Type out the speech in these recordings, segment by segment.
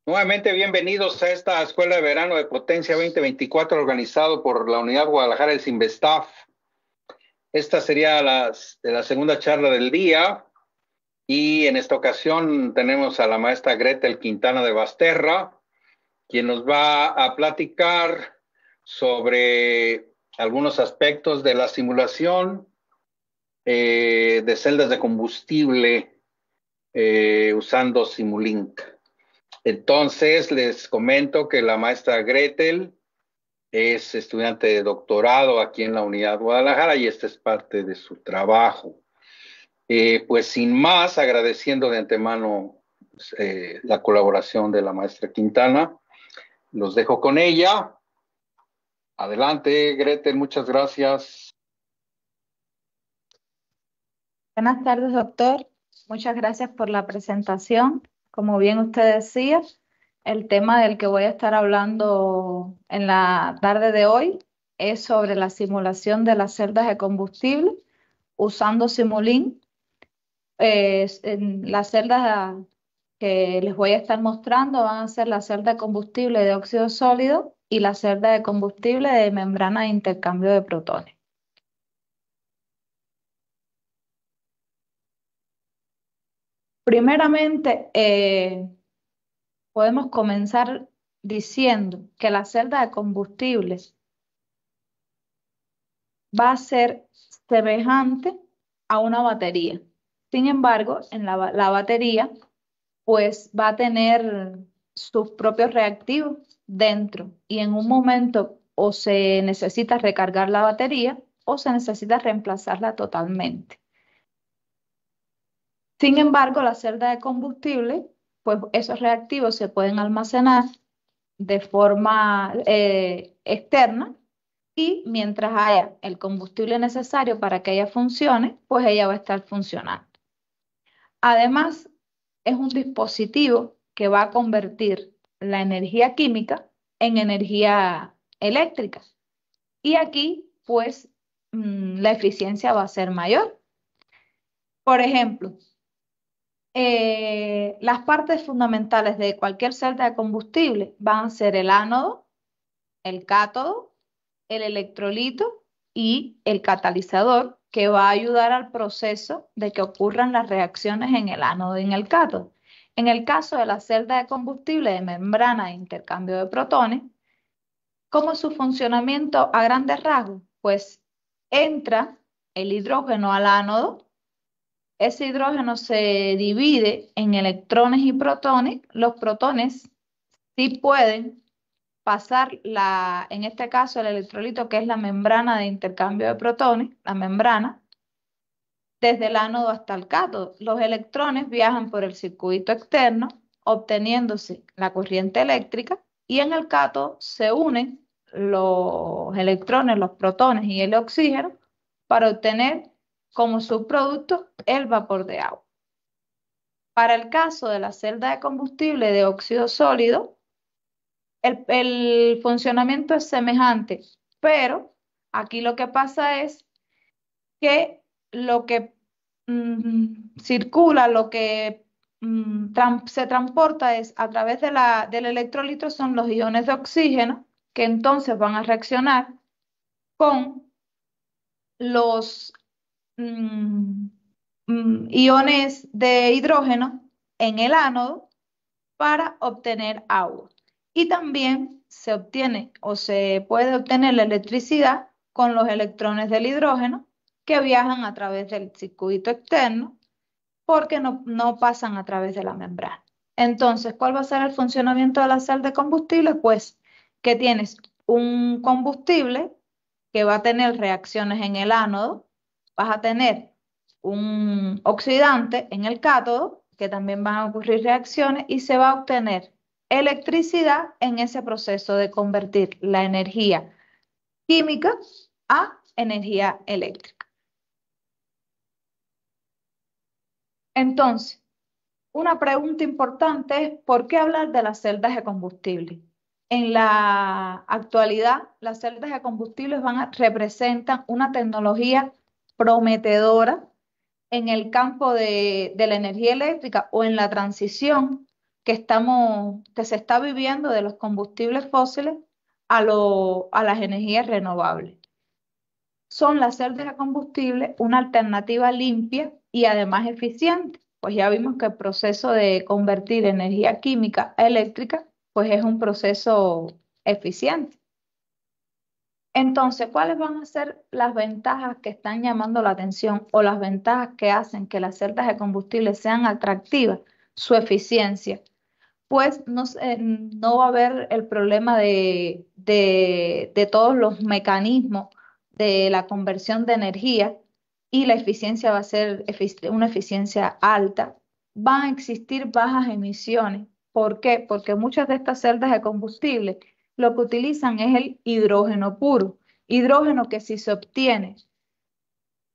Nuevamente, bienvenidos a esta Escuela de Verano de Potencia 2024 organizado por la Unidad Guadalajara del Sinvestaf. Esta sería la segunda charla del día y en esta ocasión tenemos a la maestra Gretel Quintana de Basterra, quien nos va a platicar sobre algunos aspectos de la simulación de celdas de combustible usando Simulink. Entonces, les comento que la maestra Gretel es estudiante de doctorado aquí en la Unidad Guadalajara y esta es parte de su trabajo. Pues sin más, agradeciendo de antemano la colaboración de la maestra Quintana, los dejo con ella. Adelante, Gretel, muchas gracias. Buenas tardes, doctor. Muchas gracias por la presentación. Como bien usted decía, el tema del que voy a estar hablando en la tarde de hoy es sobre la simulación de las celdas de combustible usando Simulink. En las celdas que les voy a estar mostrando van a ser la celda de combustible de óxido sólido y la celda de combustible de membrana de intercambio de protones. Primeramente, podemos comenzar diciendo que la celda de combustibles va a ser semejante a una batería. Sin embargo, en la batería, pues va a tener sus propios reactivos dentro y en un momento o se necesita recargar la batería o se necesita reemplazarla totalmente. Sin embargo, la celda de combustible, pues esos reactivos se pueden almacenar de forma externa y mientras haya el combustible necesario para que ella funcione, pues ella va a estar funcionando. Además, es un dispositivo que va a convertir la energía química en energía eléctrica. Y aquí, pues, la eficiencia va a ser mayor. Por ejemplo, las partes fundamentales de cualquier celda de combustible van a ser el ánodo, el cátodo, el electrolito y el catalizador, que va a ayudar al proceso de que ocurran las reacciones en el ánodo y en el cátodo. En el caso de la celda de combustible de membrana de intercambio de protones, ¿cómo es su funcionamiento a grandes rasgos? Pues entra el hidrógeno al ánodo. Ese hidrógeno se divide en electrones y protones. Los protones sí pueden pasar en este caso el electrolito, que es la membrana de intercambio de protones, la membrana, desde el ánodo hasta el cátodo. Los electrones viajan por el circuito externo, obteniéndose la corriente eléctrica, y en el cátodo se unen los electrones, los protones y el oxígeno para obtener como subproducto el vapor de agua. Para el caso de la celda de combustible de óxido sólido, el funcionamiento es semejante, pero aquí lo que pasa es que lo que circula, lo que se transporta es a través del electrolito son los iones de oxígeno, que entonces van a reaccionar con los iones de hidrógeno en el ánodo para obtener agua. Y también se obtiene o se puede obtener la electricidad con los electrones del hidrógeno que viajan a través del circuito externo porque no pasan a través de la membrana. Entonces, ¿cuál va a ser el funcionamiento de la celda de combustible? Pues que tienes un combustible que va a tener reacciones en el ánodo, vas a tener un oxidante en el cátodo, que también van a ocurrir reacciones, y se va a obtener electricidad en ese proceso de convertir la energía química a energía eléctrica. Entonces, una pregunta importante es, ¿por qué hablar de las celdas de combustible? En la actualidad, las celdas de combustible representan una tecnología prometedora en el campo de la energía eléctrica o en la transición que se está viviendo de los combustibles fósiles a las energías renovables. Son las celdas de combustible una alternativa limpia y además eficiente, pues ya vimos que el proceso de convertir energía química a eléctrica, pues es un proceso eficiente. Entonces, ¿cuáles van a ser las ventajas que están llamando la atención o las ventajas que hacen que las celdas de combustible sean atractivas? Su eficiencia. Pues no va a haber el problema de todos los mecanismos de la conversión de energía y la eficiencia va a ser una eficiencia alta. Van a existir bajas emisiones. ¿Por qué? Porque muchas de estas celdas de combustible lo que utilizan es el hidrógeno puro. Hidrógeno que si se obtiene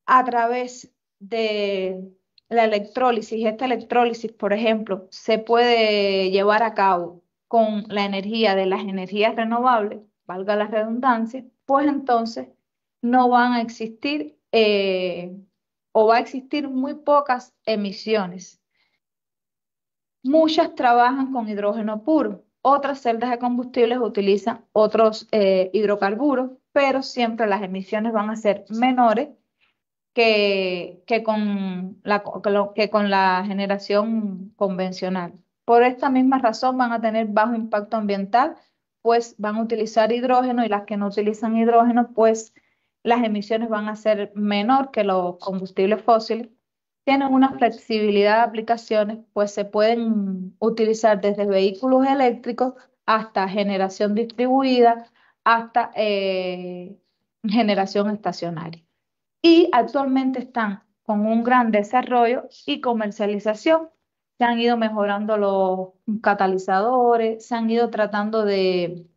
a través de la electrólisis, esta electrólisis, por ejemplo, se puede llevar a cabo con la energía de las energías renovables, valga la redundancia, pues entonces no van a existir o va a existir muy pocas emisiones. Muchas trabajan con hidrógeno puro, otras celdas de combustibles utilizan otros hidrocarburos, pero siempre las emisiones van a ser menores que con la generación convencional. Por esta misma razón van a tener bajo impacto ambiental, pues van a utilizar hidrógeno y las que no utilizan hidrógeno, pues las emisiones van a ser menor que los combustibles fósiles. Tienen una flexibilidad de aplicaciones, pues se pueden utilizar desde vehículos eléctricos hasta generación distribuida, hasta generación estacionaria y actualmente están con un gran desarrollo y comercialización. Se han ido mejorando los catalizadores, se han ido tratando de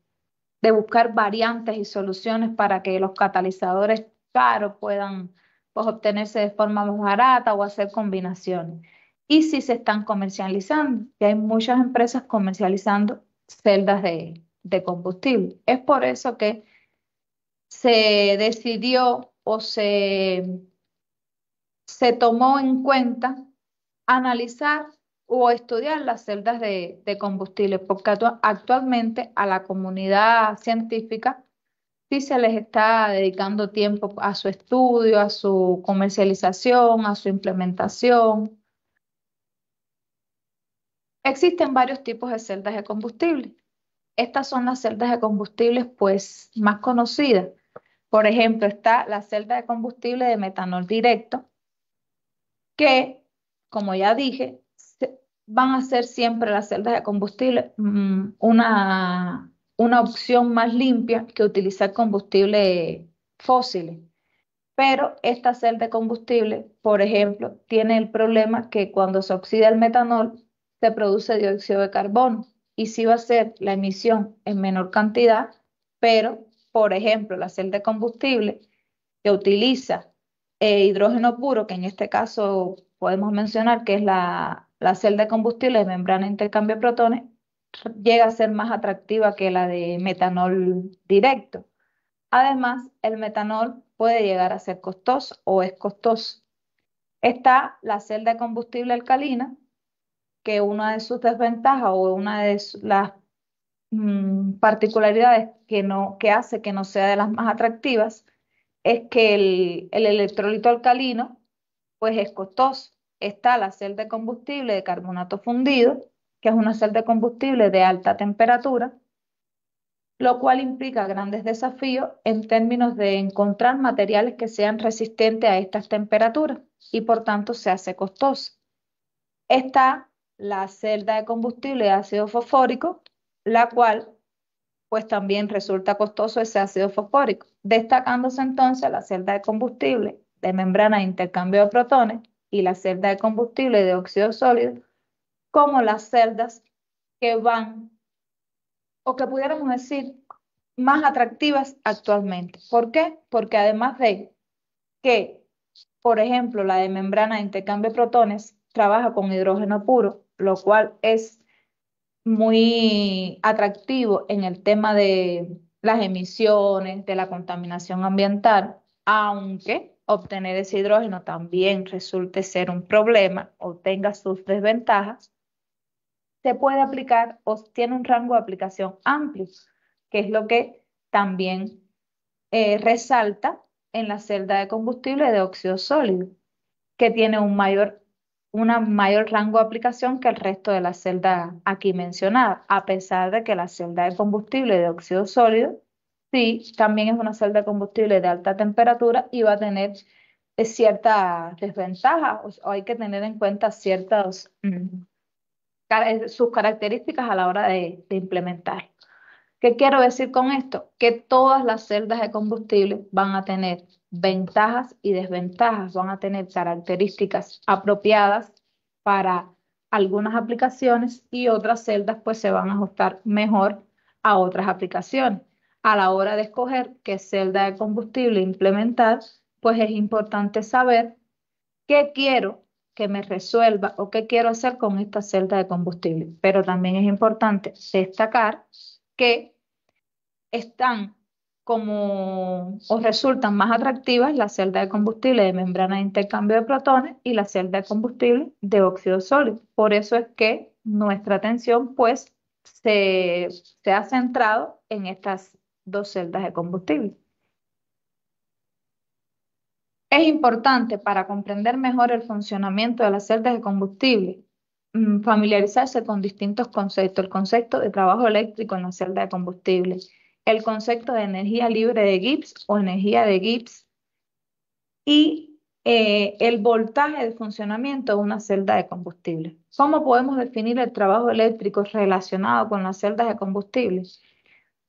buscar variantes y soluciones para que los catalizadores caros puedan pues, obtenerse de forma más barata o hacer combinaciones. Y sí se están comercializando, y hay muchas empresas comercializando celdas de combustible. Es por eso que se decidió o se tomó en cuenta analizar o estudiar las celdas de combustible, porque actualmente a la comunidad científica sí se les está dedicando tiempo a su estudio, a su comercialización, a su implementación. Existen varios tipos de celdas de combustible. Estas son las celdas de combustible pues más conocidas. Por ejemplo, está la celda de combustible de metanol directo, que, como ya dije, van a ser siempre las celdas de combustible una opción más limpia que utilizar combustible fósiles. Pero esta celda de combustible, por ejemplo, tiene el problema que cuando se oxida el metanol, se produce dióxido de carbono. Y sí va a ser la emisión en menor cantidad, pero, por ejemplo, la celda de combustible que utiliza hidrógeno puro, que en este caso podemos mencionar que es la celda de combustible de membrana de intercambio de protones, llega a ser más atractiva que la de metanol directo. Además, el metanol puede llegar a ser costoso o es costoso. Está la celda de combustible alcalina, que una de sus desventajas o una de las particularidades que hace que no sea de las más atractivas es que el electrolito alcalino pues es costoso. Está la celda de combustible de carbonato fundido, que es una celda de combustible de alta temperatura, lo cual implica grandes desafíos en términos de encontrar materiales que sean resistentes a estas temperaturas y por tanto se hace costoso. Está la celda de combustible de ácido fosfórico, la cual pues también resulta costoso ese ácido fosfórico, destacándose entonces la celda de combustible de membrana de intercambio de protones y la celda de combustible de óxido sólido como las celdas que van, o que pudiéramos decir, más atractivas actualmente. ¿Por qué? Porque además de que, por ejemplo, la de membrana de intercambio de protones trabaja con hidrógeno puro, lo cual es muy atractivo en el tema de las emisiones, de la contaminación ambiental, aunque obtener ese hidrógeno también resulte ser un problema o tenga sus desventajas. se puede aplicar o tiene un rango de aplicación amplio, que es lo que también resalta en la celda de combustible de óxido sólido, que tiene una mayor rango de aplicación que el resto de las celdas aquí mencionadas, a pesar de que la celda de combustible de óxido sólido sí también es una celda de combustible de alta temperatura y va a tener ciertas desventajas, o hay que tener en cuenta ciertas sus características a la hora de implementar. ¿Qué quiero decir con esto? Que todas las celdas de combustible van a tener ventajas y desventajas, van a tener características apropiadas para algunas aplicaciones y otras celdas pues se van a ajustar mejor a otras aplicaciones. A la hora de escoger qué celda de combustible implementar, pues es importante saber qué quiero que me resuelva o qué quiero hacer con esta celda de combustible. Pero también es importante destacar que están como o resultan más atractivas la celda de combustible de membrana de intercambio de protones y la celda de combustible de óxido sólido. Por eso es que nuestra atención pues se ha centrado en estas dos celdas de combustible. Es importante para comprender mejor el funcionamiento de las celdas de combustible familiarizarse con distintos conceptos. El concepto de trabajo eléctrico en la celda de combustible, el concepto de energía libre de Gibbs o energía de Gibbs y el voltaje de funcionamiento de una celda de combustible. ¿Cómo podemos definir el trabajo eléctrico relacionado con las celdas de combustible?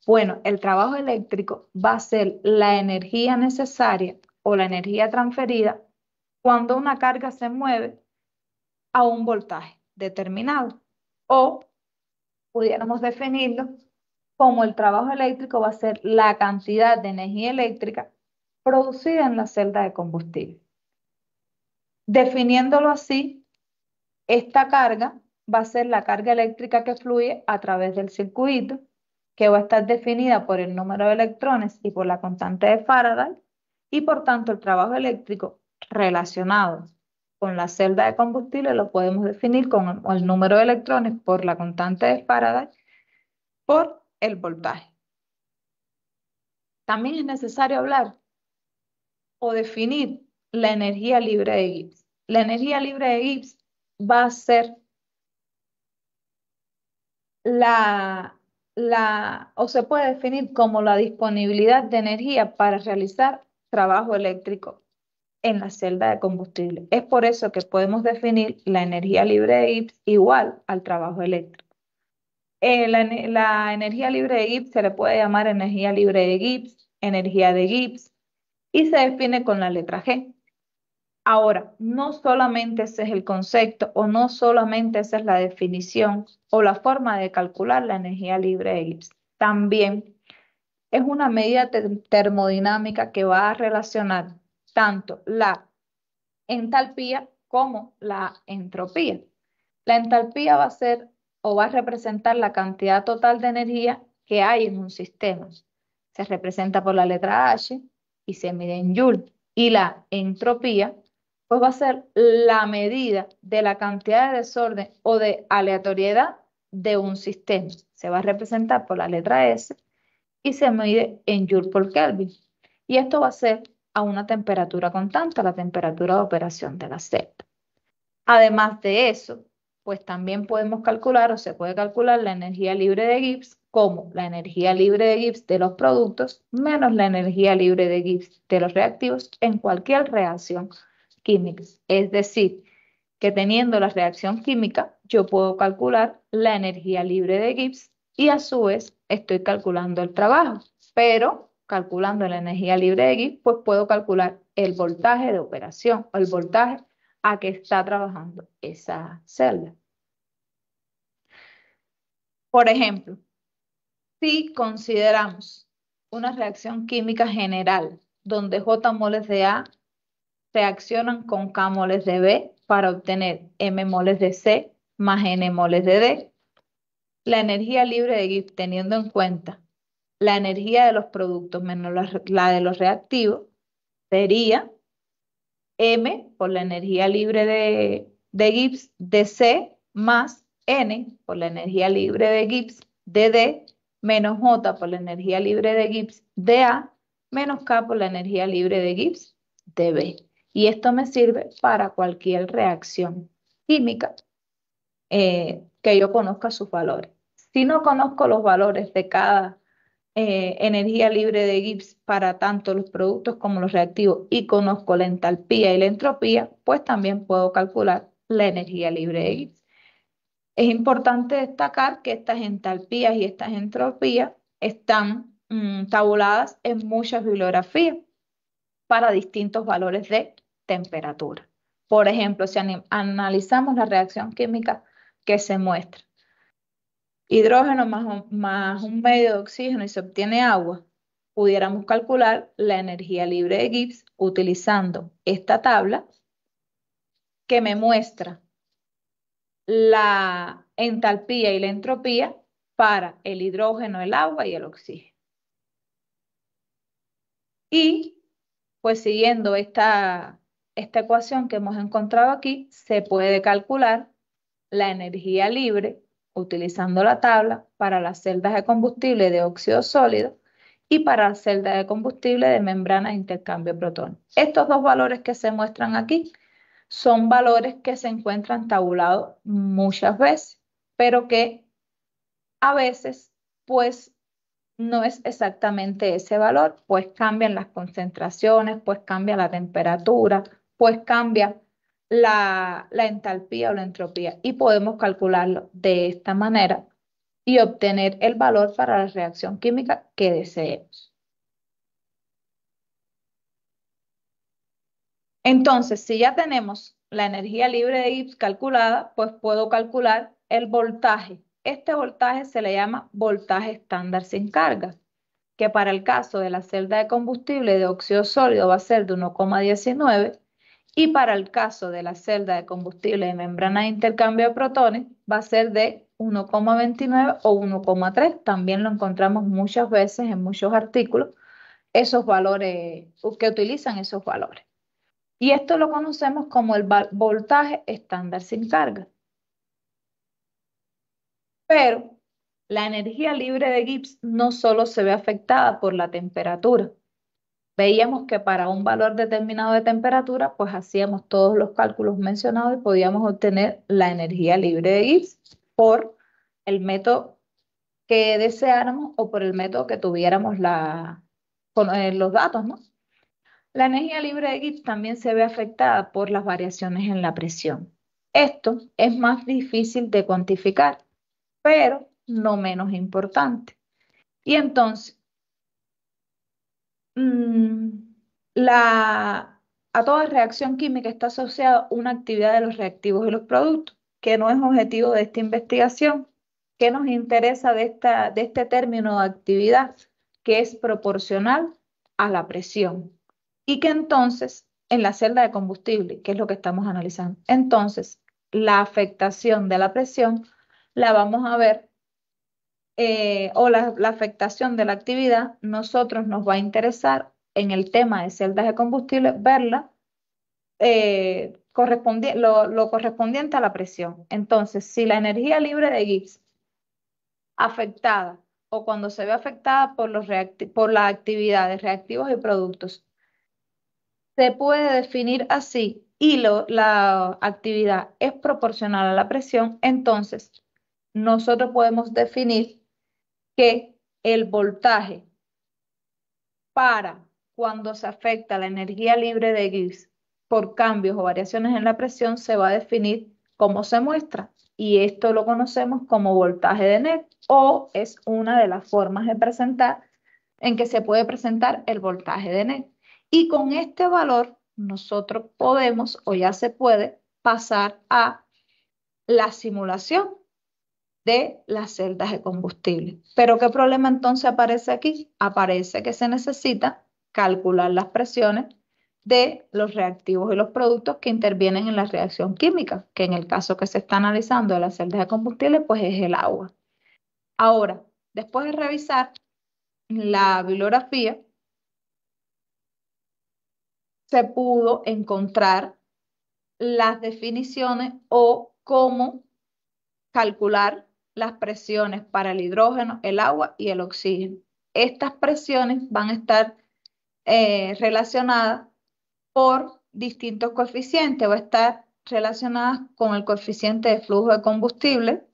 Bueno, el trabajo eléctrico va a ser la energía necesaria o la energía transferida cuando una carga se mueve a un voltaje determinado. O pudiéramos definirlo como el trabajo eléctrico va a ser la cantidad de energía eléctrica producida en la celda de combustible. Definiéndolo así, esta carga va a ser la carga eléctrica que fluye a través del circuito, que va a estar definida por el número de electrones y por la constante de Faraday, y por tanto el trabajo eléctrico relacionado con la celda de combustible lo podemos definir con el número de electrones por la constante de Faraday por el voltaje. También es necesario hablar o definir la energía libre de Gibbs. La energía libre de Gibbs va a ser o se puede definir como la disponibilidad de energía para realizar trabajo eléctrico en la celda de combustible. Es por eso que podemos definir la energía libre de Gibbs igual al trabajo eléctrico. La energía libre de Gibbs se le puede llamar energía libre de Gibbs, energía de Gibbs, y se define con la letra G. Ahora, no solamente ese es el concepto o no solamente esa es la definición o la forma de calcular la energía libre de Gibbs. También es una medida termodinámica que va a relacionar tanto la entalpía como la entropía. La entalpía va a ser o va a representar la cantidad total de energía que hay en un sistema. Se representa por la letra H y se mide en Joule. Y la entropía pues va a ser la medida de la cantidad de desorden o de aleatoriedad de un sistema. Se va a representar por la letra S y se mide en Joule por Kelvin. Y esto va a ser a una temperatura constante, la temperatura de operación de la celda. Además de eso, pues también podemos calcular o se puede calcular la energía libre de Gibbs como la energía libre de Gibbs de los productos menos la energía libre de Gibbs de los reactivos en cualquier reacción química. Es decir, que teniendo la reacción química, yo puedo calcular la energía libre de Gibbs y a su vez estoy calculando el trabajo. Pero calculando la energía libre de Gibbs, pues puedo calcular el voltaje de operación o el voltaje a que está trabajando esa celda. Por ejemplo, si consideramos una reacción química general donde J moles de A reaccionan con K moles de B para obtener M moles de C más N moles de D, la energía libre de Gibbs teniendo en cuenta la energía de los productos menos la de los reactivos sería M por la energía libre de Gibbs de C más N por la energía libre de Gibbs de D, menos J por la energía libre de Gibbs de A, menos K por la energía libre de Gibbs de B. Y esto me sirve para cualquier reacción química que yo conozca sus valores. Si no conozco los valores de cada energía libre de Gibbs para tanto los productos como los reactivos y conozco la entalpía y la entropía, pues también puedo calcular la energía libre de Gibbs. Es importante destacar que estas entalpías y estas entropías están tabuladas en muchas bibliografías para distintos valores de temperatura. Por ejemplo, si analizamos la reacción química que se muestra hidrógeno más un medio de oxígeno y se obtiene agua, pudiéramos calcular la energía libre de Gibbs utilizando esta tabla que me muestra la entalpía y la entropía para el hidrógeno, el agua y el oxígeno. Y pues siguiendo esta ecuación que hemos encontrado aquí, se puede calcular la energía libre utilizando la tabla para las celdas de combustible de óxido sólido y para las celdas de combustible de membrana de intercambio de protones. Estos dos valores que se muestran aquí son valores que se encuentran tabulados muchas veces, pero que a veces pues no es exactamente ese valor, pues cambian las concentraciones, pues cambia la temperatura, pues cambia la entalpía o la entropía y podemos calcularlo de esta manera y obtener el valor para la reacción química que deseemos. Entonces, si ya tenemos la energía libre de Gibbs calculada, pues puedo calcular el voltaje. Este voltaje se le llama voltaje estándar sin carga, que para el caso de la celda de combustible de óxido sólido va a ser de 1,19 y para el caso de la celda de combustible de membrana de intercambio de protones va a ser de 1,29 o 1,3. También lo encontramos muchas veces en muchos artículos, esos valores que utilizan esos valores. Y esto lo conocemos como el voltaje estándar sin carga. Pero la energía libre de Gibbs no solo se ve afectada por la temperatura. Veíamos que para un valor determinado de temperatura, pues hacíamos todos los cálculos mencionados y podíamos obtener la energía libre de Gibbs por el método que deseáramos o por el método que tuviéramos los datos, ¿no? La energía libre de Gibbs también se ve afectada por las variaciones en la presión. Esto es más difícil de cuantificar, pero no menos importante. Y entonces, a toda reacción química está asociada una actividad de los reactivos y los productos, que no es objetivo de esta investigación. ¿Qué nos interesa de este término de actividad? Que es proporcional a la presión. Y que entonces, en la celda de combustible, que es lo que estamos analizando, entonces la afectación de la presión la vamos a ver o la afectación de la actividad, nosotros nos va a interesar en el tema de celdas de combustible, verla lo correspondiente a la presión. Entonces, si la energía libre de Gibbs afectada o cuando se ve afectada por la actividad de reactivos y productos, se puede definir así y la actividad es proporcional a la presión, entonces nosotros podemos definir que el voltaje para cuando se afecta la energía libre de Gibbs por cambios o variaciones en la presión se va a definir cómo se muestra. Y esto lo conocemos como voltaje de Neve o es una de las formas de presentar en que se puede presentar el voltaje de Neve. Y con este valor nosotros podemos o ya se puede pasar a la simulación de las celdas de combustible. Pero ¿qué problema entonces aparece aquí? Aparece que se necesita calcular las presiones de los reactivos y los productos que intervienen en la reacción química, que en el caso que se está analizando de las celdas de combustible, pues es el agua. Ahora, después de revisar la bibliografía, se pudo encontrar las definiciones o cómo calcular las presiones para el hidrógeno, el agua y el oxígeno. Estas presiones van a estar relacionadas por distintos coeficientes, va a estar relacionadas con el coeficiente de flujo de combustible,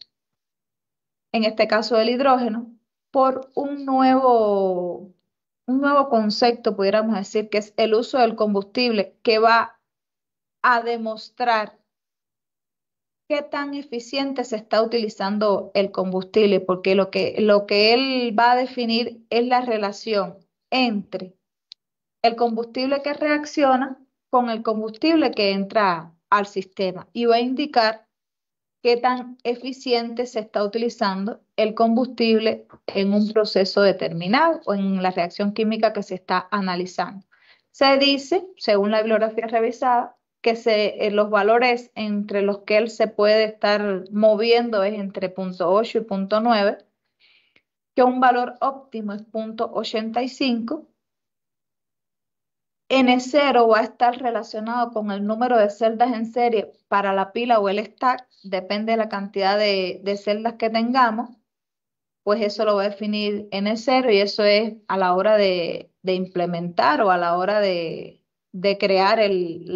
en este caso del hidrógeno, por un nuevo concepto, pudiéramos decir, que es el uso del combustible, que va a demostrar qué tan eficiente se está utilizando el combustible, porque lo que él va a definir es la relación entre el combustible que reacciona con el combustible que entra al sistema y va a indicar qué tan eficiente se está utilizando el combustible en un proceso determinado o en la reacción química que se está analizando. Se dice, según la bibliografía revisada, que los valores entre los que él se puede estar moviendo es entre 0.8 y 0.9, que un valor óptimo es 0.85. N0 va a estar relacionado con el número de celdas en serie para la pila o el stack, depende de la cantidad de celdas que tengamos, pues eso lo va a definir N0 y eso es a la hora de implementar o a la hora de crear el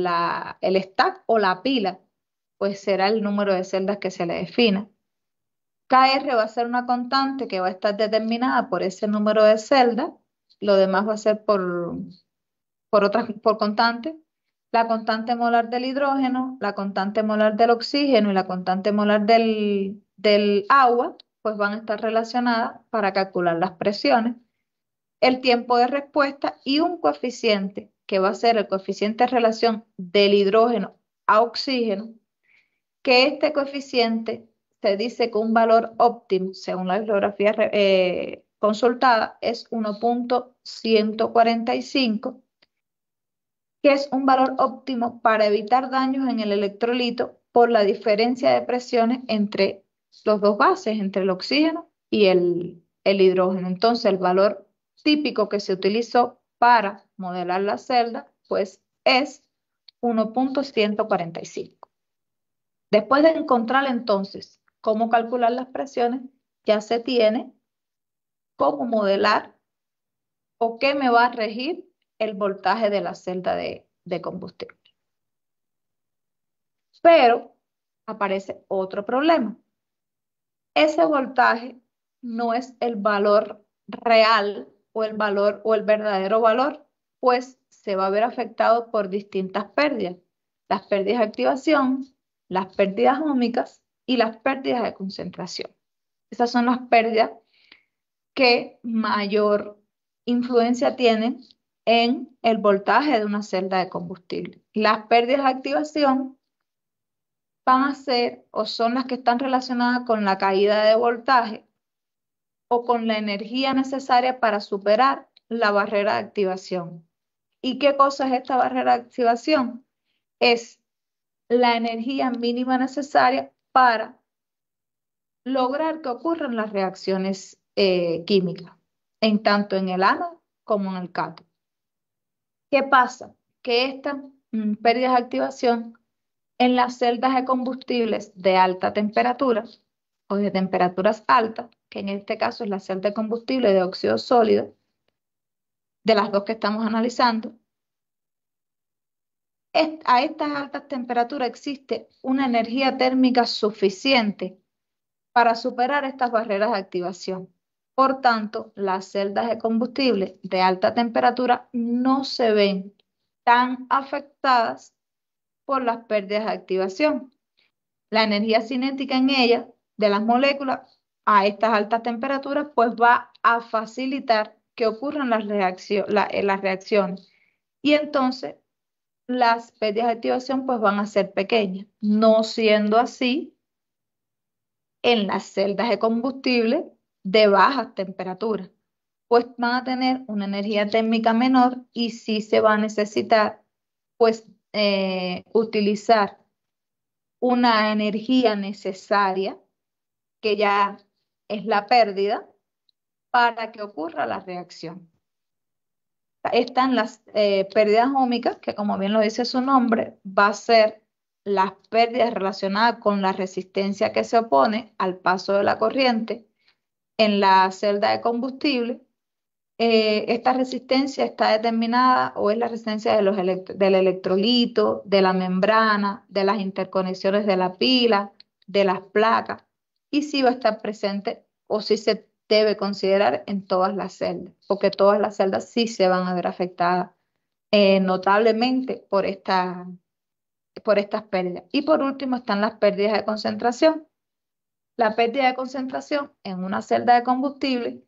stack o la pila, pues será el número de celdas que se le defina. KR va a ser una constante que va a estar determinada por ese número de celdas, lo demás va a ser por constante, la constante molar del hidrógeno, la constante molar del oxígeno y la constante molar del agua, pues van a estar relacionadas para calcular las presiones, el tiempo de respuesta y un coeficiente que va a ser el coeficiente de relación del hidrógeno a oxígeno, que este coeficiente se dice que un valor óptimo, según la bibliografía consultada, es 1.145, que es un valor óptimo para evitar daños en el electrolito por la diferencia de presiones entre los dos gases, entre el oxígeno y el hidrógeno. Entonces, el valor típico que se utilizó para modelar la celda, pues es 1.145. Después de encontrar entonces cómo calcular las presiones, ya se tiene cómo modelar o qué me va a regir el voltaje de la celda de combustible. Pero aparece otro problema. Ese voltaje no es el valor real o el valor o el verdadero valor, pues se va a ver afectado por distintas pérdidas. Las pérdidas de activación, las pérdidas óhmicas y las pérdidas de concentración. Esas son las pérdidas que mayor influencia tienen en el voltaje de una celda de combustible. Las pérdidas de activación van a ser o son las que están relacionadas con la caída de voltaje o con la energía necesaria para superar la barrera de activación. ¿Y qué cosa es esta barrera de activación? Es la energía mínima necesaria para lograr que ocurran las reacciones químicas, en tanto en el ánodo como en el cátodo. ¿Qué pasa? Que estas pérdidas de activación en las celdas de combustibles de alta temperatura o de temperaturas altas, que en este caso es la celda de combustible de óxido sólido, de las dos que estamos analizando, a estas altas temperaturas existe una energía térmica suficiente para superar estas barreras de activación. Por tanto, las celdas de combustible de alta temperatura no se ven tan afectadas por las pérdidas de activación. La energía cinética en ellas, de las moléculas, a estas altas temperaturas, pues va a facilitar que ocurran las reacciones. Y entonces, las pérdidas de activación pues van a ser pequeñas, no siendo así en las celdas de combustible de bajas temperaturas, pues van a tener una energía térmica menor y sí se va a necesitar pues utilizar una energía necesaria, que ya es la pérdida, para que ocurra la reacción. Están las pérdidas óhmicas, que como bien lo dice su nombre, va a ser las pérdidas relacionadas con la resistencia que se opone al paso de la corriente en la celda de combustible. Esta resistencia está determinada o es la resistencia de del electrolito, de la membrana, de las interconexiones de la pila, de las placas, y si va a estar presente o si se debe considerar en todas las celdas, porque todas las celdas sí se van a ver afectadas notablemente por estas pérdidas. Y por último están las pérdidas de concentración. La pérdida de concentración en una celda de combustible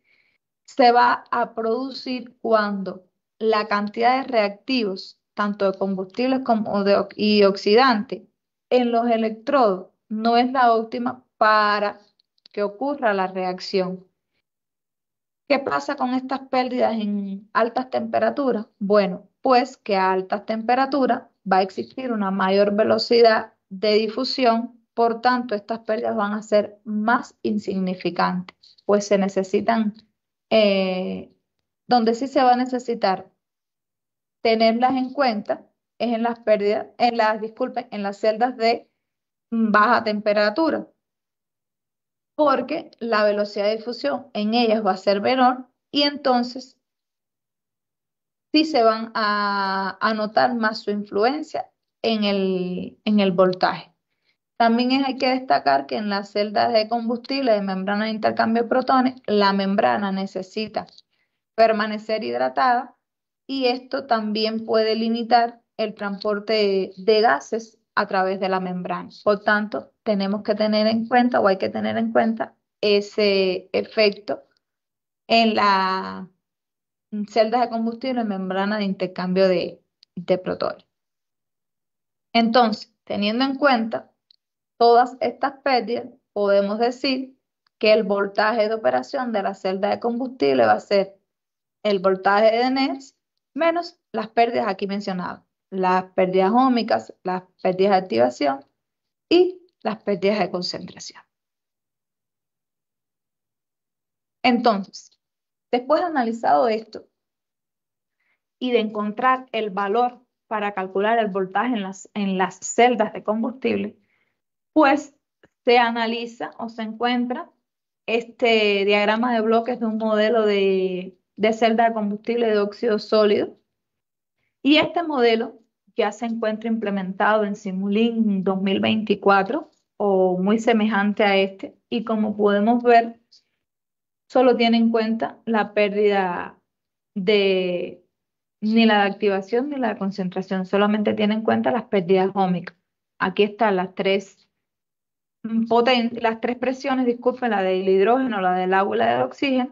se va a producir cuando la cantidad de reactivos, tanto de combustibles como y oxidantes, en los electrodos no es la óptima para que ocurra la reacción. ¿Qué pasa con estas pérdidas en altas temperaturas? Bueno, pues que a altas temperaturas va a existir una mayor velocidad de difusión, por tanto estas pérdidas van a ser más insignificantes, pues se necesitan, donde sí se va a necesitar tenerlas en cuenta es en las pérdidas, disculpen, en las celdas de baja temperatura, porque la velocidad de difusión en ellas va a ser menor y entonces sí se van a notar más su influencia en el voltaje. También hay que destacar que en las celdas de combustible de membrana de intercambio de protones, la membrana necesita permanecer hidratada y esto también puede limitar el transporte de gases a través de la membrana. Por tanto, tenemos que tener en cuenta o hay que tener en cuenta ese efecto en las celdas de combustible en membrana de intercambio de protones. Entonces, teniendo en cuenta todas estas pérdidas, podemos decir que el voltaje de operación de la celda de combustible va a ser el voltaje de NES menos las pérdidas aquí mencionadas, las pérdidas óhmicas, las pérdidas de activación y las pérdidas de concentración. Entonces, después de analizado esto y de encontrar el valor para calcular el voltaje en las celdas de combustible, pues se analiza o se encuentra este diagrama de bloques de un modelo de celda de combustible de óxido sólido. Y este modelo ya se encuentra implementado en Simulink 2024 o muy semejante a este. Y como podemos ver, solo tiene en cuenta la pérdida de ni la de activación ni la de concentración, solamente tiene en cuenta las pérdidas óhmicas. Aquí están las tres las tres presiones, disculpen, la del hidrógeno, la del agua y la del oxígeno,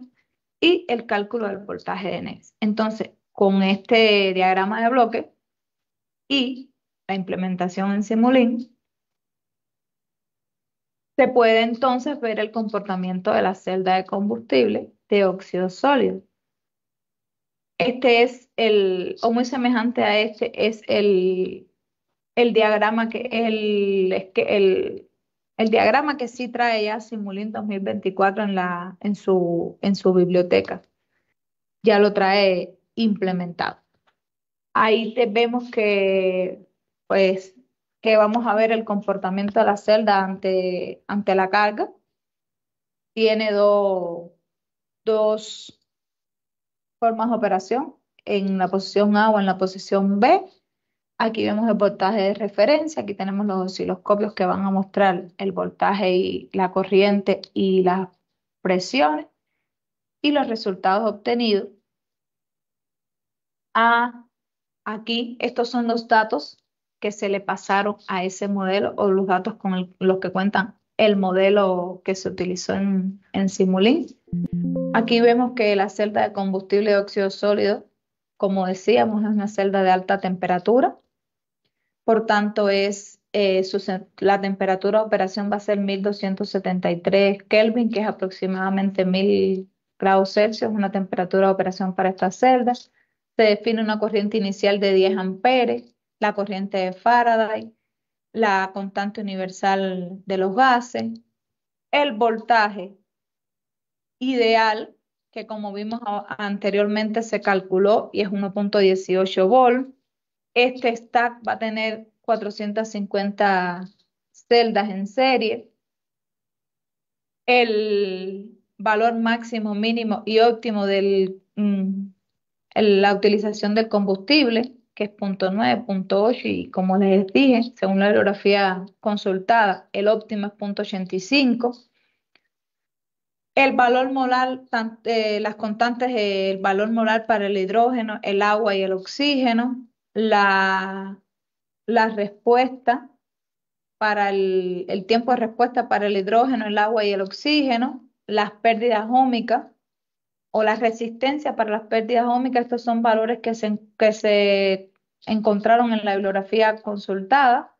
y el cálculo del voltaje de NES. Entonces, con este diagrama de bloque y la implementación en Simulink, se puede entonces ver el comportamiento de la celda de combustible de óxido sólido. Este es o muy semejante a este, es el diagrama el diagrama que sí trae ya Simulink 2024 en su biblioteca. Ya lo trae implementado. Ahí vemos pues, que vamos a ver el comportamiento de la celda ante la carga. Tiene dos formas de operación, en la posición A o en la posición B. Aquí vemos el voltaje de referencia, aquí tenemos los osciloscopios que van a mostrar el voltaje y la corriente y las presiones y los resultados obtenidos. Aquí estos son los datos que se le pasaron a ese modelo o los datos con los que cuentan el modelo que se utilizó en Simulink. Aquí vemos que la celda de combustible de óxido sólido, como decíamos, es una celda de alta temperatura. Por tanto, la temperatura de operación va a ser 1273 Kelvin, que es aproximadamente 1000 grados Celsius, una temperatura de operación para estas celdas. Se define una corriente inicial de 10 amperes, la corriente de Faraday, la constante universal de los gases, el voltaje ideal, que como vimos anteriormente se calculó y es 1.18 volt. Este stack va a tener 450 celdas en serie, el valor máximo, mínimo y óptimo de la utilización del combustible, que es punto 9, punto 8, y como les dije, según la bibliografía consultada, el óptimo es punto 85. El valor molar, las constantes, el valor molar para el hidrógeno, el agua y el oxígeno, la respuesta para el tiempo de respuesta para el hidrógeno, el agua y el oxígeno, las pérdidas óhmicas o la resistencia para las pérdidas óhmicas. Estos son valores que se encontraron en la bibliografía consultada.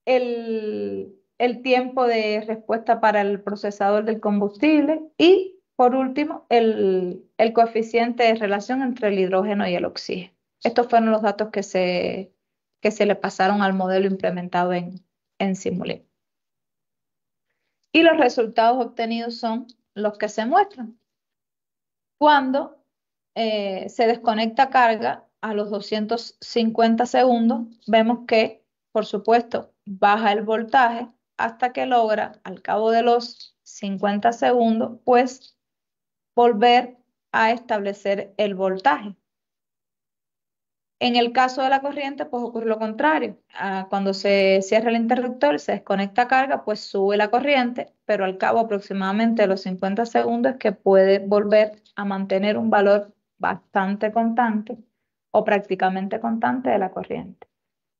El tiempo de respuesta para el procesador del combustible y, por último, el coeficiente de relación entre el hidrógeno y el oxígeno. Estos fueron los datos que se le pasaron al modelo implementado en Simulink. Y los resultados obtenidos son los que se muestran. Cuando se desconecta carga a los 250 segundos, vemos que, por supuesto, baja el voltaje hasta que logra, al cabo de los 50 segundos, pues volver a establecer el voltaje. En el caso de la corriente, pues ocurre lo contrario. Cuando se cierra el interruptor, se desconecta carga, pues sube la corriente, pero al cabo aproximadamente de los 50 segundos es que puede volver a mantener un valor bastante constante o prácticamente constante de la corriente.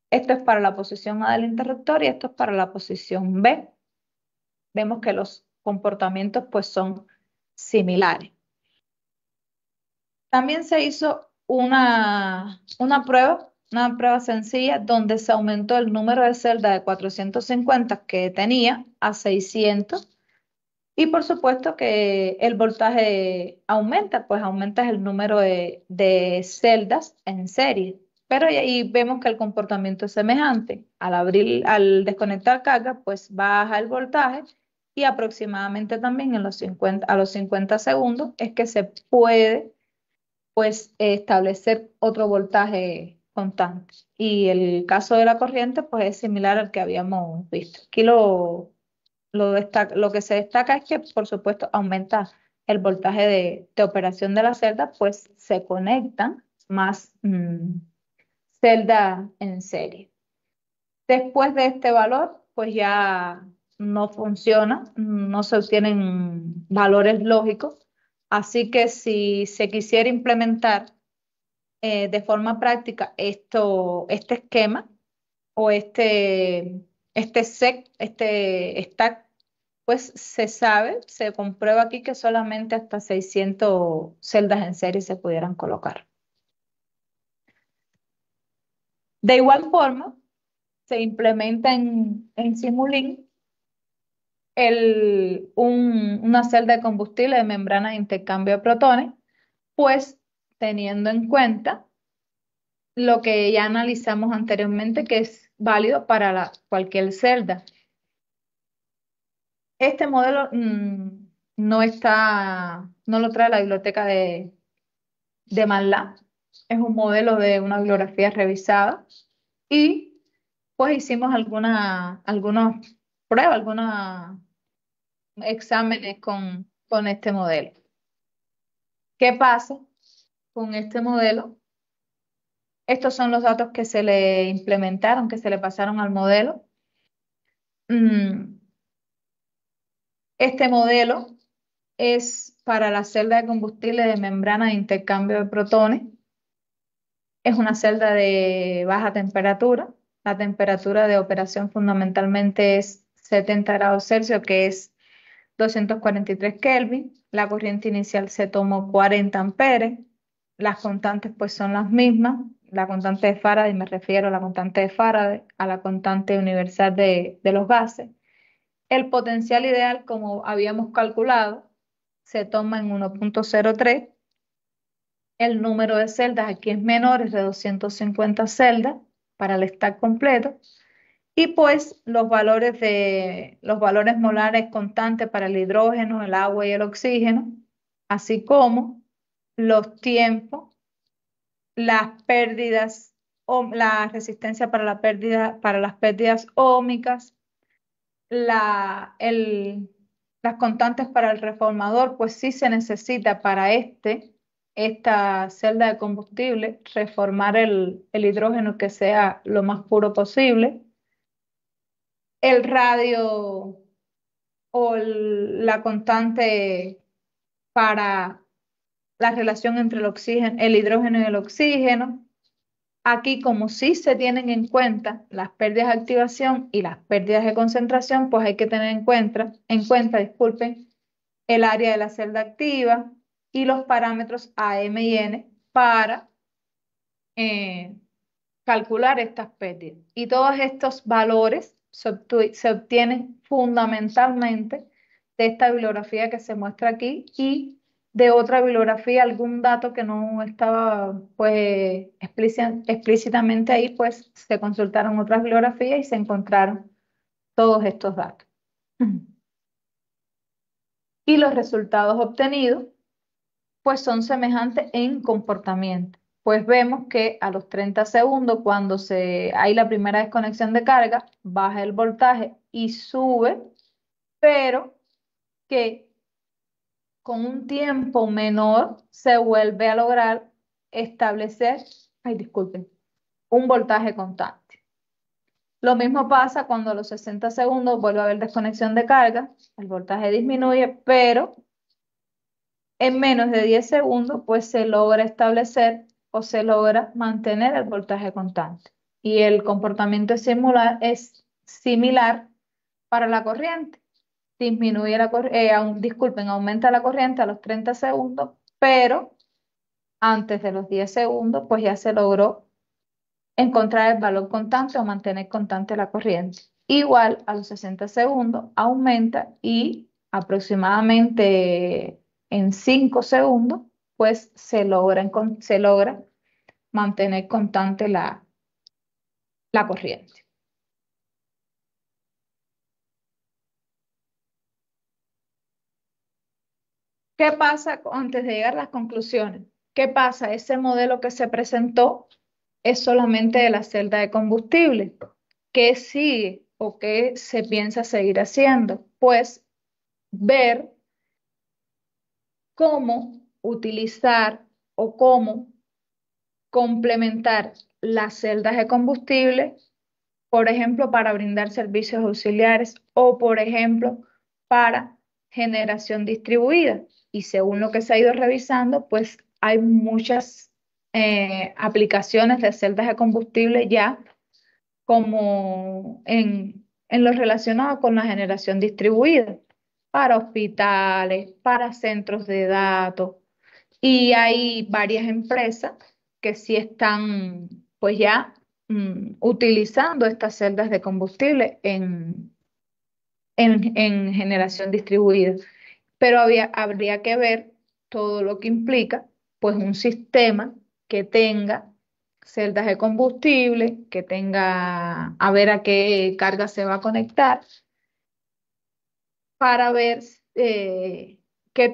Esto es para la posición A del interruptor y esto es para la posición B. Vemos que los comportamientos pues son similares. También se hizo una prueba sencilla donde se aumentó el número de celdas de 450 que tenía a 600 y por supuesto que el voltaje aumenta, pues aumenta el número de celdas en serie. Pero ahí vemos que el comportamiento es semejante. Al desconectar carga, pues baja el voltaje y aproximadamente también a los 50 segundos es que se puede pues establecer otro voltaje constante. Y el caso de la corriente pues es similar al que habíamos visto. Aquí lo que se destaca es que por supuesto aumenta el voltaje de operación de la celda, pues se conectan más celdas en serie. Después de este valor, pues ya no funciona, no se obtienen valores lógicos. Así que si se quisiera implementar de forma práctica este esquema o este stack, pues se comprueba aquí que solamente hasta 600 celdas en serie se pudieran colocar. De igual forma, se implementa en Simulink una celda de combustible de membrana de intercambio de protones, pues teniendo en cuenta lo que ya analizamos anteriormente, que es válido para cualquier celda. Este modelo no lo trae la biblioteca de MATLAB, es un modelo de una bibliografía revisada y pues hicimos algunas pruebas, algunos exámenes con este modelo. ¿Qué pasa con este modelo? Estos son los datos que se le implementaron, que se le pasaron al modelo. Este modelo es para la celda de combustible de membrana de intercambio de protones. Es una celda de baja temperatura. La temperatura de operación fundamentalmente es 70 grados Celsius, que es 243 Kelvin. La corriente inicial se tomó 40 amperes. Las constantes pues son las mismas. La constante de Faraday, me refiero a la constante de Faraday, a la constante universal de los gases. El potencial ideal, como habíamos calculado, se toma en 1.03. El número de celdas aquí es menor, es de 250 celdas para el stack completo. Y pues los valores molares constantes para el hidrógeno, el agua y el oxígeno, así como los tiempos, las pérdidas la resistencia para la pérdida, para las pérdidas óhmicas, las constantes para el reformador, pues sí se necesita para esta celda de combustible, reformar el hidrógeno que sea lo más puro posible. El radio o la constante para la relación entre el oxígeno, el hidrógeno y el oxígeno. Aquí, como sí se tienen en cuenta las pérdidas de activación y las pérdidas de concentración, pues hay que tener disculpen, el área de la celda activa y los parámetros AM y N para eh, calcular estas pérdidas. Y todos estos valores se obtienen fundamentalmente de esta bibliografía que se muestra aquí y de otra bibliografía, algún dato que no estaba pues explícitamente ahí, pues se consultaron otras bibliografías y se encontraron todos estos datos. Y los resultados obtenidos pues son semejantes en comportamiento. Pues vemos que a los 30 segundos, cuando hay la primera desconexión de carga, baja el voltaje y sube, pero que con un tiempo menor se vuelve a lograr establecer, ay, disculpen, un voltaje constante. Lo mismo pasa cuando a los 60 segundos vuelve a haber desconexión de carga, el voltaje disminuye, pero en menos de 10 segundos, pues se logra establecer o se logra mantener el voltaje constante. Y el comportamiento es similar para la corriente. Disminuye disculpen, aumenta la corriente a los 30 segundos, pero antes de los 10 segundos, pues ya se logró encontrar el valor constante o mantener constante la corriente. Igual a los 60 segundos aumenta y aproximadamente en 5 segundos, pues se logra mantener constante la corriente. ¿Qué pasa antes de llegar a las conclusiones? ¿Qué pasa? Ese modelo que se presentó es solamente de la celda de combustible. ¿Qué sigue o qué se piensa seguir haciendo? Pues ver cómo utilizar o cómo complementar las celdas de combustible, por ejemplo, para brindar servicios auxiliares o, por ejemplo, para generación distribuida. Y según lo que se ha ido revisando, pues hay muchas aplicaciones de celdas de combustible ya como en lo relacionado con la generación distribuida, para hospitales, para centros de datos. Y hay varias empresas que sí están pues ya utilizando estas celdas de combustible en generación distribuida. Pero habría que ver todo lo que implica pues un sistema que tenga celdas de combustible, que tenga a ver a qué carga se va a conectar para ver qué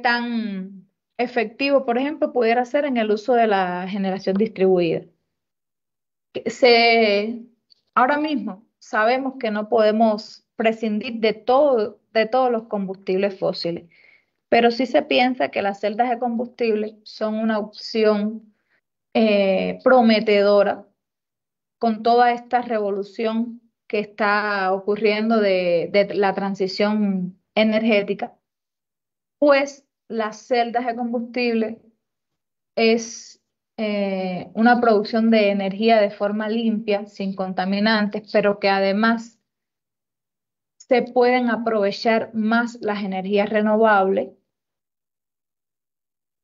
tan efectivo, por ejemplo, pudiera ser en el uso de la generación distribuida. Se, ahora mismo sabemos que no podemos prescindir de todos los combustibles fósiles, pero sí se piensa que las celdas de combustible son una opción prometedora con toda esta revolución que está ocurriendo de la transición energética, pues las celdas de combustible es una producción de energía de forma limpia, sin contaminantes, pero que además se pueden aprovechar más las energías renovables.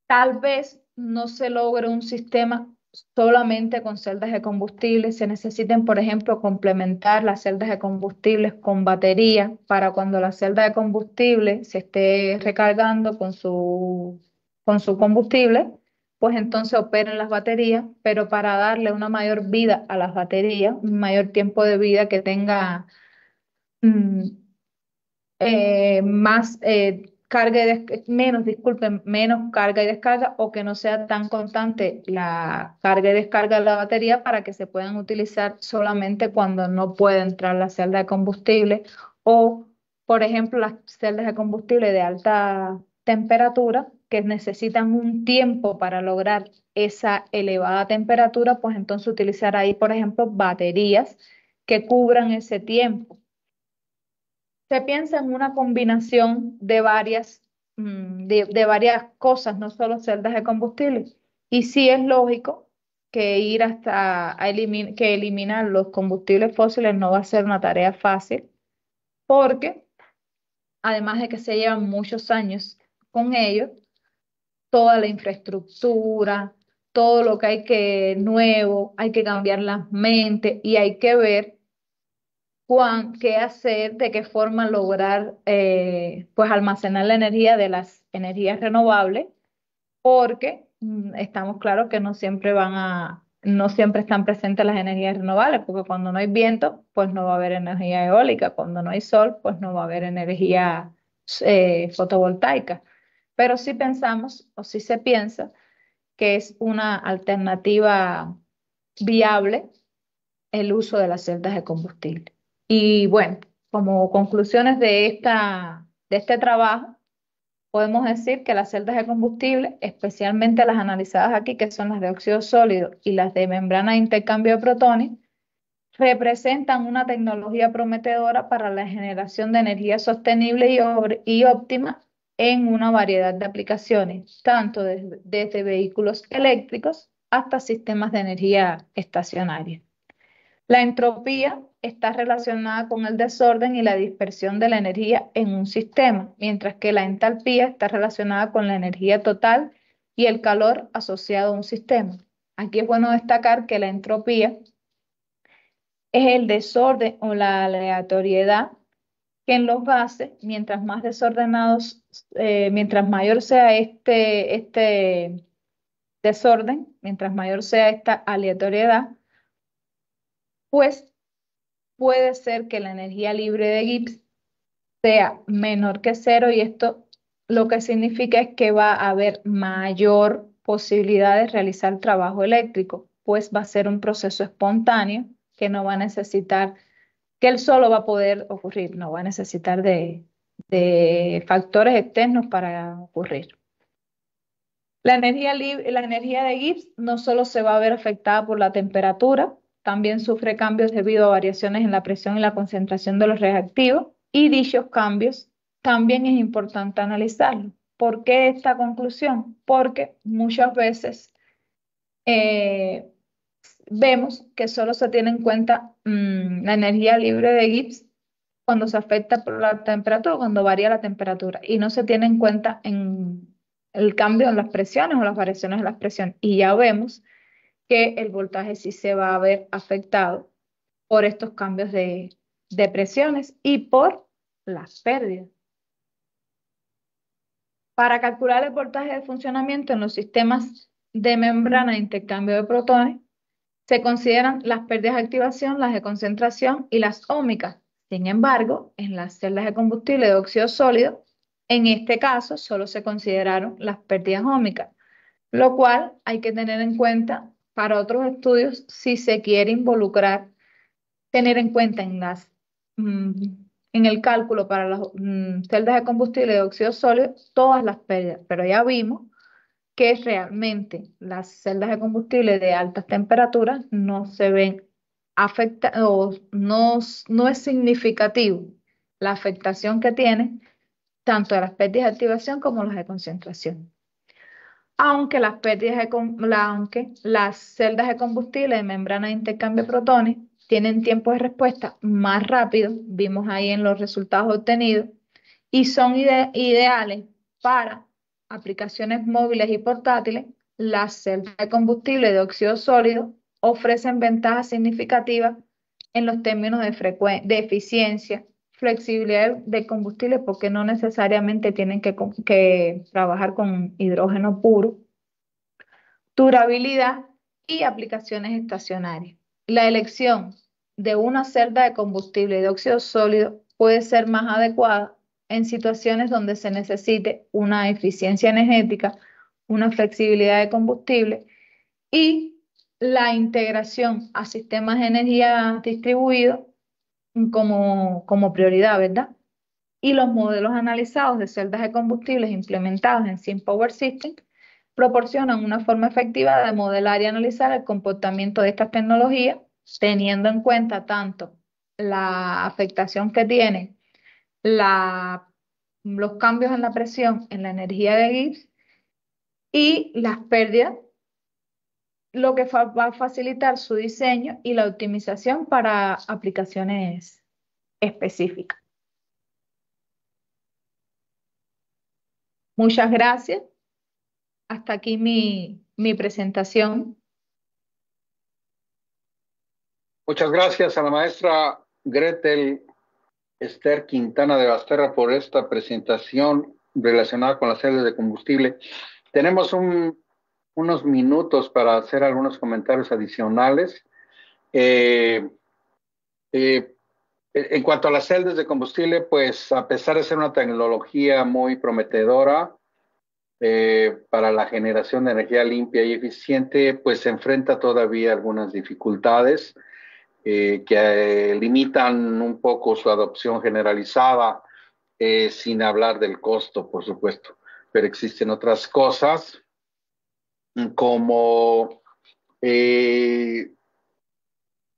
Tal vez no se logre un sistema solamente con celdas de combustible, se necesiten, por ejemplo, complementar las celdas de combustibles con batería para cuando la celda de combustible se esté recargando con su combustible, pues entonces operen las baterías, pero para darle una mayor vida a las baterías, un mayor tiempo de vida que tenga más menos carga y descarga o que no sea tan constante la carga y descarga de la batería para que se puedan utilizar solamente cuando no puede entrar la celda de combustible o, por ejemplo, las celdas de combustible de alta temperatura que necesitan un tiempo para lograr esa elevada temperatura, pues entonces utilizar ahí, por ejemplo, baterías que cubran ese tiempo. Se piensa en una combinación de de varias cosas, no solo celdas de combustible. Y sí es lógico que ir que eliminar los combustibles fósiles no va a ser una tarea fácil, porque además de que se llevan muchos años con ellos, toda la infraestructura, todo lo que hay que nuevo, hay que cambiar las mentes y hay que ver qué hacer, de qué forma lograr pues almacenar la energía de las energías renovables, porque estamos claros que no siempre están presentes las energías renovables, porque cuando no hay viento, pues no va a haber energía eólica, cuando no hay sol, pues no va a haber energía fotovoltaica. Pero sí pensamos, o sí se piensa, que es una alternativa viable el uso de las celdas de combustible. Y bueno, como conclusiones de este trabajo, podemos decir que las celdas de combustible, especialmente las analizadas aquí, que son las de óxido sólido y las de membrana de intercambio de protones, representan una tecnología prometedora para la generación de energía sostenible y óptima en una variedad de aplicaciones, tanto desde vehículos eléctricos hasta sistemas de energía estacionaria. La entropía está relacionada con el desorden y la dispersión de la energía en un sistema, mientras que la entalpía está relacionada con la energía total y el calor asociado a un sistema. Aquí es bueno destacar que la entropía es el desorden o la aleatoriedad que en los gases, mientras más desordenados, mientras mayor sea este desorden, mientras mayor sea esta aleatoriedad, pues puede ser que la energía libre de Gibbs sea menor que cero y esto lo que significa es que va a haber mayor posibilidad de realizar trabajo eléctrico, pues va a ser un proceso espontáneo que no va a necesitar, que él solo va a poder ocurrir, no va a necesitar de factores externos para ocurrir. La energía de Gibbs no solo se va a ver afectada por la temperatura, también sufre cambios debido a variaciones en la presión y la concentración de los reactivos, y dichos cambios también es importante analizarlos. ¿Por qué esta conclusión? Porque muchas veces eh, vemos que solo se tiene en cuenta la energía libre de Gibbs cuando se afecta por la temperatura, cuando varía la temperatura, y no se tiene en cuenta en el cambio en las presiones o las variaciones en las presiones. Y ya vemos que el voltaje sí se va a ver afectado por estos cambios de presiones y por las pérdidas. Para calcular el voltaje de funcionamiento en los sistemas de membrana de intercambio de protones, se consideran las pérdidas de activación, las de concentración y las óhmicas. Sin embargo, en las celdas de combustible de óxido sólido, en este caso solo se consideraron las pérdidas óhmicas, lo cual hay que tener en cuenta para otros estudios si se quiere involucrar, tener en cuenta mm, en el cálculo para las celdas de combustible de óxido sólido todas las pérdidas, pero ya vimos que realmente las celdas de combustible de altas temperaturas no se ven afectadas, no es significativo la afectación que tienen tanto de las pérdidas de activación como las de concentración. Aunque las celdas de combustible de membrana de intercambio de protones tienen tiempos de respuesta más rápidos, vimos ahí en los resultados obtenidos, y son ideales para aplicaciones móviles y portátiles, las celdas de combustible de óxido sólido ofrecen ventajas significativas en los términos de eficiencia, flexibilidad de combustible, porque no necesariamente tienen que trabajar con hidrógeno puro, durabilidad y aplicaciones estacionarias. La elección de una celda de combustible de óxido sólido puede ser más adecuada en situaciones donde se necesite una eficiencia energética, una flexibilidad de combustible y la integración a sistemas de energía distribuidos como prioridad, ¿verdad? Y los modelos analizados de celdas de combustibles implementados en Sim Power System proporcionan una forma efectiva de modelar y analizar el comportamiento de estas tecnologías, teniendo en cuenta tanto la afectación que tienen la, los cambios en la presión en la energía de Gibbs y las pérdidas, lo que va a facilitar su diseño y la optimización para aplicaciones específicas. Muchas gracias. Hasta aquí mi presentación. Muchas gracias a la maestra Gretel Esther Quintana de Basterra por esta presentación relacionada con las celdas de combustible. Tenemos unos minutos para hacer algunos comentarios adicionales. En cuanto a las celdas de combustible, pues a pesar de ser una tecnología muy prometedora para la generación de energía limpia y eficiente, pues se enfrenta todavía algunas dificultades que limitan un poco su adopción generalizada, sin hablar del costo, por supuesto. Pero existen otras cosas como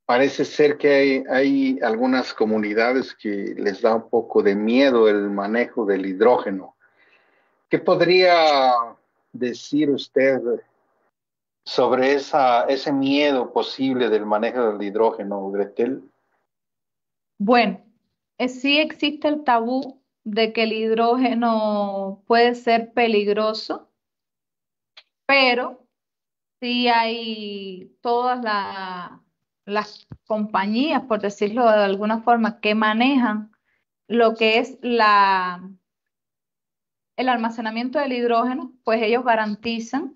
parece ser que hay algunas comunidades que les da un poco de miedo el manejo del hidrógeno. ¿Qué podría decir usted sobre ese miedo posible del manejo del hidrógeno, Gretel? Bueno, sí existe el tabú de que el hidrógeno puede ser peligroso, pero sí hay todas las compañías, por decirlo de alguna forma, que manejan lo que es el almacenamiento del hidrógeno, pues ellos garantizan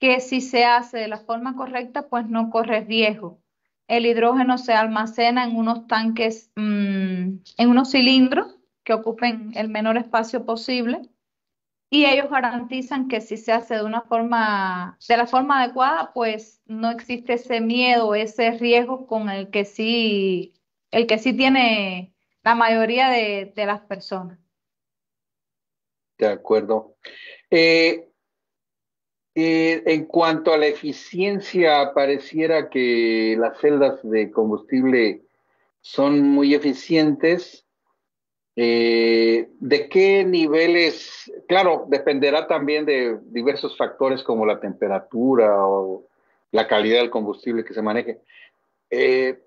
que si se hace de la forma correcta, pues no corre riesgo. El hidrógeno se almacena en unos tanques, en unos cilindros que ocupen el menor espacio posible y ellos garantizan que si se hace de la forma adecuada, pues no existe ese miedo, ese riesgo con el que sí tiene la mayoría de las personas. De acuerdo. Eh, en cuanto a la eficiencia, pareciera que las celdas de combustible son muy eficientes. ¿De qué niveles? Claro, dependerá también de diversos factores como la temperatura o la calidad del combustible que se maneje. Eh,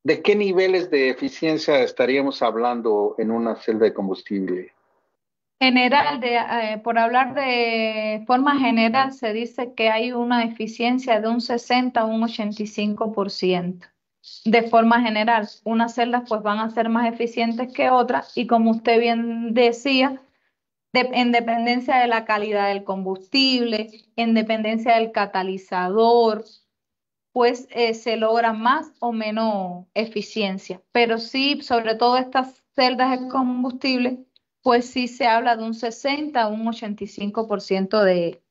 ¿De qué niveles de eficiencia estaríamos hablando en una celda de combustible? Por hablar de forma general, se dice que hay una eficiencia de un 60 a un 85%. De forma general, unas celdas pues van a ser más eficientes que otras y como usted bien decía, en dependencia de la calidad del combustible, en dependencia del catalizador, pues se logra más o menos eficiencia. Pero sí, sobre todo estas celdas de combustible, pues sí se habla de un 60 a un 85% de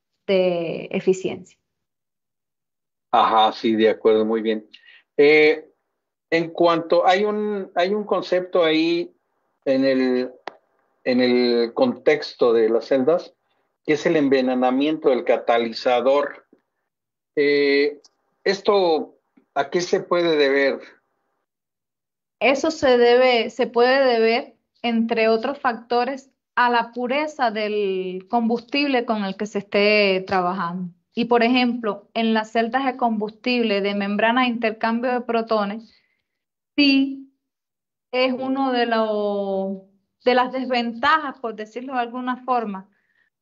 eficiencia. Ajá, sí, de acuerdo, muy bien. Eh, en cuanto, hay un concepto ahí en en el contexto de las celdas, que es el envenenamiento del catalizador. Eh, ¿Esto a qué se puede deber? Eso se puede deber, entre otros factores, a la pureza del combustible con el que se esté trabajando. Y por ejemplo, en las celdas de combustible de membrana de intercambio de protones, sí es uno de las desventajas, por decirlo de alguna forma,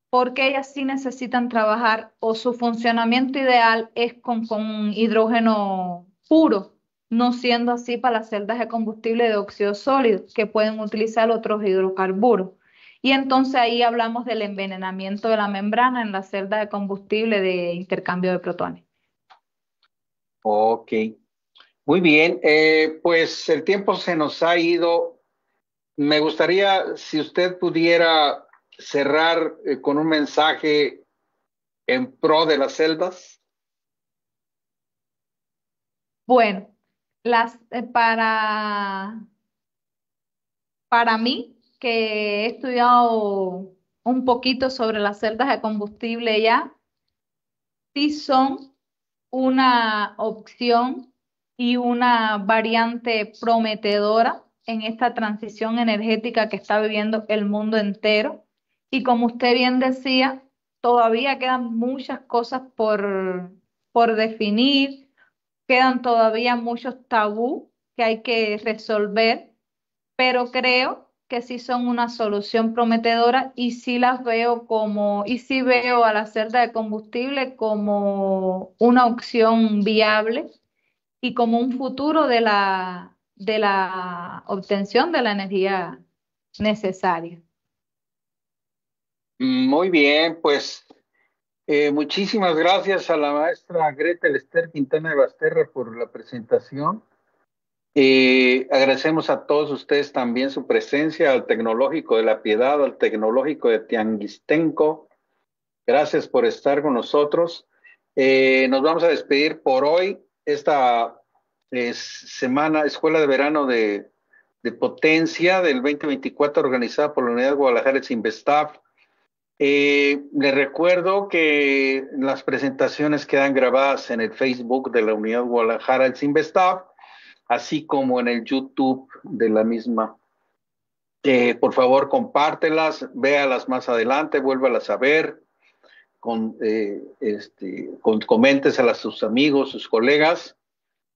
porque ellas sí necesitan trabajar o su funcionamiento ideal es con hidrógeno puro, no siendo así para las celdas de combustible de óxido sólido, que pueden utilizar otros hidrocarburos. Y entonces ahí hablamos del envenenamiento de la membrana en la celda de combustible de intercambio de protones. Ok, muy bien. Pues el tiempo se nos ha ido. Me gustaría, si usted pudiera cerrar con un mensaje en pro de las selvas. Bueno, las, para mí, que he estudiado un poquito sobre las celdas de combustible ya, sí son una opción y una variante prometedora en esta transición energética que está viviendo el mundo entero. Y como usted bien decía, todavía quedan muchas cosas por definir, quedan todavía muchos tabú que hay que resolver, pero creo que sí son una solución prometedora y sí las veo como, y sí veo a la celda de combustible como una opción viable y como un futuro de la obtención de la energía necesaria. Muy bien, pues muchísimas gracias a la maestra Greta Elester Quintana de Basterra por la presentación. Agradecemos a todos ustedes también su presencia, al Tecnológico de la Piedad, al Tecnológico de Tianguistenco. Gracias por estar con nosotros. Nos vamos a despedir por hoy. Esta semana, Escuela de Verano de Potencia del 2024, organizada por la Unidad Guadalajara el Investaf. Les recuerdo que las presentaciones quedan grabadas en el Facebook de la Unidad Guadalajara el Investaf, así como en el YouTube de la misma. Por favor, compártelas, véalas más adelante, vuélvalas a ver, coménteselas a sus amigos, sus colegas,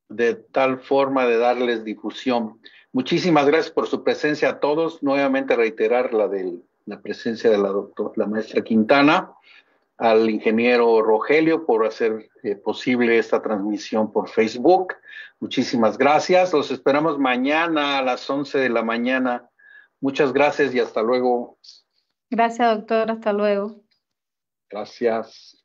de tal forma de darles difusión. Muchísimas gracias por su presencia a todos. Nuevamente reiterar la presencia de la maestra Quintana, al ingeniero Rogelio por hacer posible esta transmisión por Facebook. Muchísimas gracias. Los esperamos mañana a las 11 de la mañana. Muchas gracias y hasta luego. Gracias, doctor. Hasta luego. Gracias.